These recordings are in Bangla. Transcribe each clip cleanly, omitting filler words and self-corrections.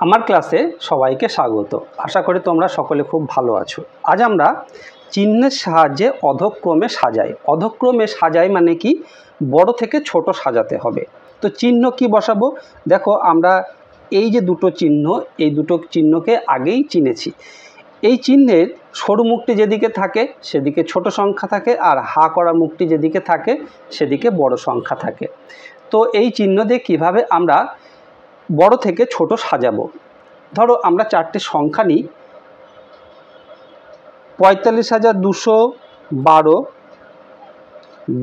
আমার ক্লাসে সবাইকে স্বাগত। আশা করি তোমরা সকলে খুব ভালো আছো। আজ আমরা চিহ্নের সাহায্যে অধক্রমে সাজাই। অধক্রমে সাজাই মানে কি, বড় থেকে ছোট সাজাতে হবে। তো চিহ্ন কি বসাবো? দেখো, আমরা এই যে দুটো চিহ্ন, এই দুটো চিহ্নকে আগেই চিনেছি। এই চিহ্নের সরু মুখটি যেদিকে থাকে সেদিকে ছোট সংখ্যা থাকে, আর হা করা মুখটি যেদিকে থাকে সেদিকে বড় সংখ্যা থাকে। তো এই চিহ্ন দিয়ে কীভাবে আমরা বড় থেকে ছোট সাজাবো? ধরো আমরা চারটি সংখ্যা নিই, 45,212,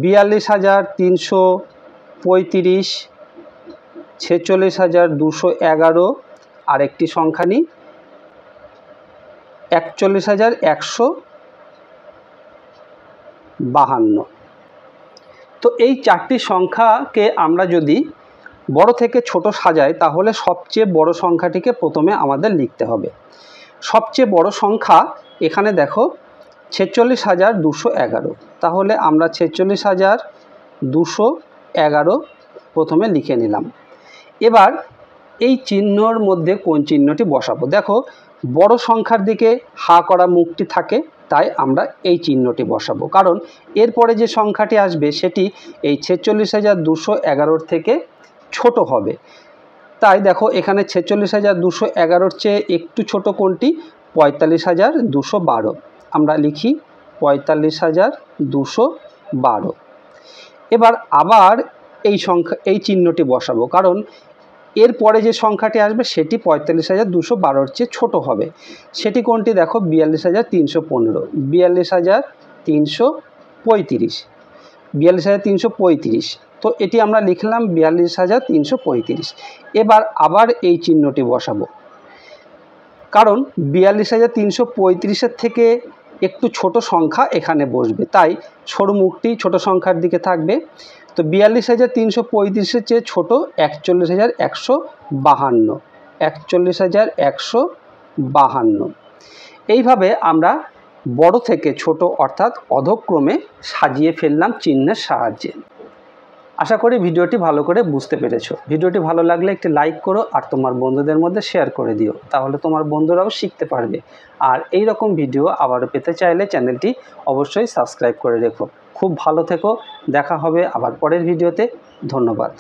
42,335, 46,211, আরেকটি সংখ্যা নিই 41,152। তো এই চারটি সংখ্যাকে আমরা যদি বড় থেকে ছোট সাজাই তাহলে সবচেয়ে বড় সংখ্যাটিকে প্রথমে আমাদের লিখতে হবে। সবচেয়ে বড় সংখ্যা এখানে দেখো 46,211, তাহলে আমরা 46,211 প্রথমে লিখে নিলাম। এবার এই চিহ্নর মধ্যে কোন চিহ্নটি বসাবো? দেখো, বড় সংখ্যার দিকে হা করা মুখটি থাকে, তাই আমরা এই চিহ্নটি বসাবো, কারণ এরপরে যে সংখ্যাটি আসবে সেটি এই 46,211 থেকে ছোট হবে। তাই দেখো, এখানে 46,211 চেয়ে একটু ছোট কোনটি? 45,212। আমরা লিখি 45,212। এবার আবার এই চিহ্নটি বসাবো, কারণ এরপরে যে সংখ্যাটি আসবে সেটি 45,212 চেয়ে ছোট হবে। সেটি কোনটি? দেখো, 42,315, 42,335, 42,335। তো এটি আমরা লিখলাম 42,335। এবার আবার এই চিহ্নটি বসাবো, কারণ 42,335-এর থেকে একটু ছোট সংখ্যা এখানে বসবে, তাই সরু মুখটি ছোট সংখ্যার দিকে থাকবে। তো 42,335-এর চেয়ে ছোট 41,152, 41,152। এইভাবে আমরা বড় থেকে ছোট অর্থাৎ অধক্রমে সাজিয়ে ফেললাম চিহ্নের সাহায্যে। আশা করি ভিডিওটি ভালো করে বুঝতে পেরেছো। ভিডিওটি ভালো লাগলে একটি লাইক করো আর তোমার বন্ধুদের মধ্যে শেয়ার করে দিও, তাহলে তোমার বন্ধুরাও শিখতে পারবে। আর এই রকম ভিডিও আবারও পেতে চাইলে চ্যানেলটি অবশ্যই সাবস্ক্রাইব করে রেখো। খুব ভালো থেকো, দেখা হবে আবার পরের ভিডিওতে। ধন্যবাদ।